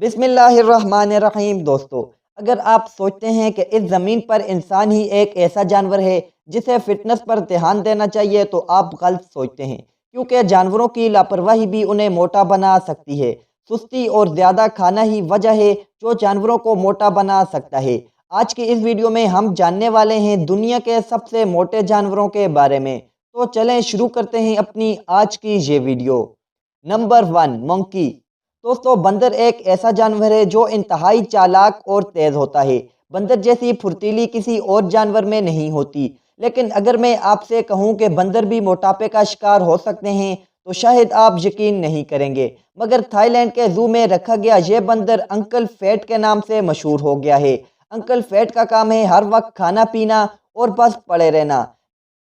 بسم اللہ الرحمن الرحیم۔ دوستو، اگر آپ سوچتے ہیں کہ اس زمین پر انسان ہی ایک ایسا جانور ہے جسے فٹنس پر دھیان دینا چاہیے تو آپ غلط سوچتے ہیں، کیونکہ جانوروں کی لاپرواہی بھی انہیں موٹا بنا سکتی ہے۔ سستی اور زیادہ کھانا ہی وجہ ہے جو جانوروں کو موٹا بنا سکتا ہے۔ آج کی اس ویڈیو میں ہم جاننے والے ہیں دنیا کے سب سے موٹے جانوروں کے بارے میں۔ تو چلیں شروع کرتے ہیں اپنی آج کی یہ ویڈیو۔ نمبر 1، منکی۔ دوستو، بندر ایک ایسا جانور ہے جو انتہائی چالاک اور تیز ہوتا ہے۔ بندر جیسی پھرتیلی کسی اور جانور میں نہیں ہوتی۔ لیکن اگر میں آپ سے کہوں کہ بندر بھی موٹاپے کا شکار ہو سکتے ہیں تو شاید آپ یقین نہیں کریں گے، مگر تھائی لینڈ کے زو میں رکھا گیا یہ بندر انکل فیٹ کے نام سے مشہور ہو گیا ہے۔ انکل فیٹ کا کام ہے ہر وقت کھانا پینا اور بس پڑے رہنا۔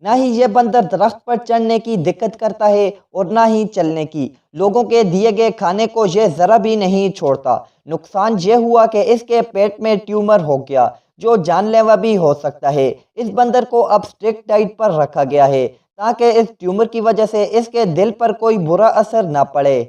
نہ ہی یہ بندر درخت پر چڑھنے کی دقت کرتا ہے اور نہ ہی چلنے کی۔ لوگوں کے دیے گئے کھانے کو یہ ذرا بھی نہیں چھوڑتا۔ نقصان یہ ہوا کہ اس کے پیٹ میں ٹیومر ہو گیا جو جان لیوا بھی ہو سکتا ہے۔ اس بندر کو اب اسٹرکٹ ڈائٹ پر رکھا گیا ہے تاکہ اس ٹیومر کی وجہ سے اس کے دل پر کوئی برا اثر نہ پڑے۔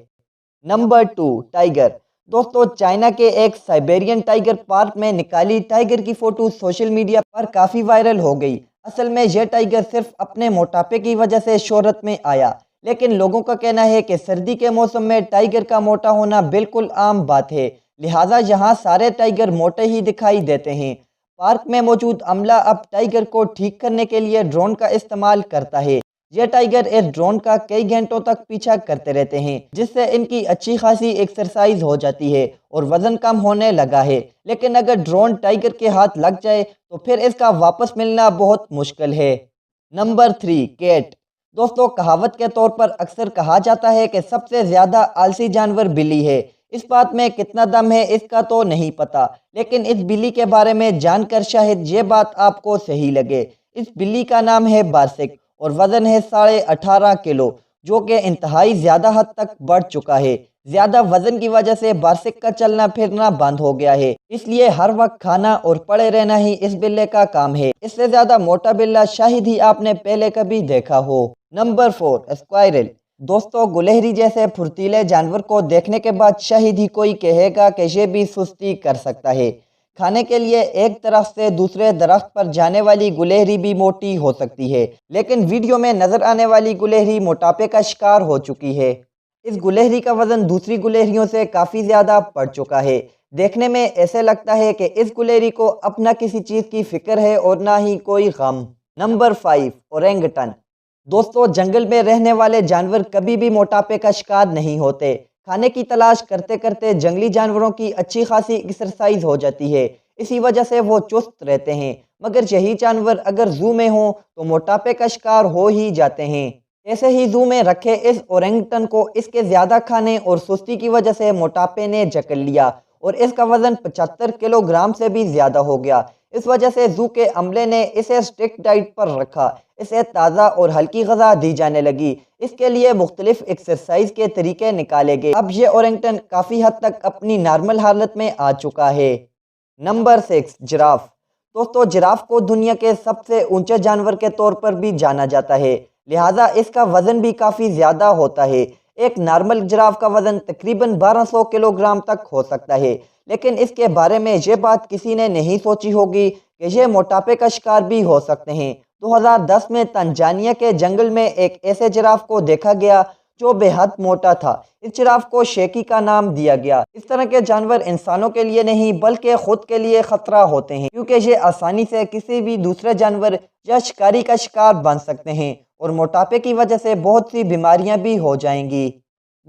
Number 2، tiger. دوستو، چائنا کے ایک سائبیرین ٹائیگر پارک میں نکالی ٹائیگر کی فوٹو سوشل میڈیا پر کافی وائرل ہو گئی۔ اصل میں یہ ٹائیگر صرف اپنے موٹاپے کی وجہ سے شہرت میں آیا، لیکن لوگوں کا کہنا ہے کہ سردی کے موسم میں ٹائیگر کا موٹا ہونا بالکل عام بات ہے، لہٰذا یہاں سارے ٹائیگر موٹے ہی دکھائی دیتے ہیں۔ پارک میں موجود عملہ اب ٹائیگر کو ٹھیک کرنے کے لیے ڈرون کا استعمال کرتا ہے۔ یہ ٹائیگر اس ڈرون کا کئی گھنٹوں تک پیچھا کرتے رہتے ہیں، جس سے ان کی اچھی خاصی ایکسرسائز ہو جاتی ہے اور وزن کم ہونے لگا ہے۔ لیکن اگر ڈرون ٹائیگر کے ہاتھ لگ جائے تو پھر اس کا واپس ملنا بہت مشکل ہے۔ Number 3، cat. دوستو، کہاوت کے طور پر اکثر کہا جاتا ہے کہ سب سے زیادہ آلسی جانور بلی ہے۔ اس بات میں کتنا دم ہے اس کا تو نہیں پتا، لیکن اس بلی کے بارے میں جان کر شاید یہ بات آپ کو صحیح لگے۔ اس بلی کا نام ہے بارسک اور وزن ہے 18.5 کلو، جو کہ انتہائی زیادہ حد تک بڑھ چکا ہے۔ زیادہ وزن کی وجہ سے بارسک کا چلنا پھرنا بند ہو گیا ہے، اس لیے ہر وقت کھانا اور پڑے رہنا ہی اس بلے کا کام ہے۔ اس سے زیادہ موٹا بلہ شاید ہی آپ نے پہلے کبھی دیکھا ہو۔ نمبر 4، اسکوائرل۔ دوستو، گلہری جیسے پھرتیلے جانور کو دیکھنے کے بعد شاید ہی کوئی کہے گا کہ یہ بھی سستی کر سکتا ہے۔ کھانے کے لیے ایک درخت سے دوسرے درخت پر جانے والی گلہری بھی موٹی ہو سکتی ہے، لیکن ویڈیو میں نظر آنے والی گلہری موٹاپے کا شکار ہو چکی ہے۔ اس گلہری کا وزن دوسری گلہریوں سے کافی زیادہ بڑھ چکا ہے۔ دیکھنے میں ایسے لگتا ہے کہ اس گلہری کو اب نہ کسی چیز کی فکر ہے اور نہ ہی کوئی غم۔ نمبر 5، اورنگٹن۔ دوستو، جنگل میں رہنے والے جانور کبھی بھی موٹاپے کا شکار نہیں ہوتے۔ کھانے کی تلاش کرتے کرتے جنگلی جانوروں کی اچھی خاصی ایکسرسائز ہو جاتی ہے، اسی وجہ سے وہ چست رہتے ہیں، مگر یہی جانور اگر زو میں ہوں تو موٹاپے کا شکار ہو ہی جاتے ہیں۔ ایسے ہی زو میں رکھے اس اورنگٹن کو اس کے زیادہ کھانے اور سستی کی وجہ سے موٹاپے نے جکڑ لیا اور اس کا وزن 75 کلو گرام سے بھی زیادہ ہو گیا۔ اس وجہ سے زو کے عملے نے اسے اسٹرکٹ ڈائٹ پر رکھا، اسے تازہ اور ہلکی غذا دی جانے لگی، اس کے لیے مختلف ایکسرسائز کے طریقے نکالے گئے۔ اب یہ اورنگٹن کافی حد تک اپنی نارمل حالت میں آ چکا ہے۔ Number 6، graph. دوستو، جراف کو دنیا کے سب سے اونچے جانور کے طور پر بھی جانا جاتا ہے، لہٰذا اس کا وزن بھی کافی زیادہ ہوتا ہے۔ ایک نارمل جراف کا وزن تقریباً 1200 کلو گرام تک ہو سکتا ہے، لیکن اس کے بارے میں یہ بات کسی نے نہیں سوچی ہوگی کہ یہ موٹاپے کا شکار بھی ہو سکتے ہیں۔ 2010 میں تنزانیہ کے جنگل میں ایک ایسے جراف کو دیکھا گیا جو بے حد موٹا تھا۔ اس جراف کو شیکی کا نام دیا گیا۔ اس طرح کے جانور انسانوں کے لیے نہیں بلکہ خود کے لیے خطرہ ہوتے ہیں، کیونکہ یہ آسانی سے کسی بھی دوسرے جانور یا شکاری کا شکار بن سکتے ہیں اور موٹاپے کی وجہ سے بہت سی بیماریاں بھی ہو جائیں گی۔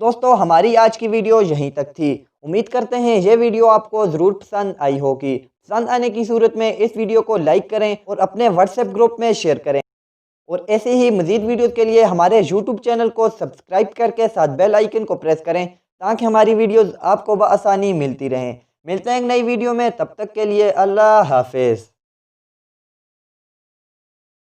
دوستو، ہماری آج کی ویڈیو یہیں تک تھی۔ امید کرتے ہیں یہ ویڈیو آپ کو ضرور پسند آئی ہوگی۔ پسند آنے کی صورت میں اس ویڈیو کو لائک کریں اور اپنے واٹس ایپ گروپ میں شیئر کریں، اور ایسے ہی مزید ویڈیوز کے لیے ہمارے یوٹیوب چینل کو سبسکرائب کر کے ساتھ بیل آئیکن کو پریس کریں تاکہ ہماری ویڈیوز آپ کو بآسانی ملتی رہیں۔ ملتے ہیں ایک نئی ویڈیو میں، تب تک کے لیے اللہ حافظ۔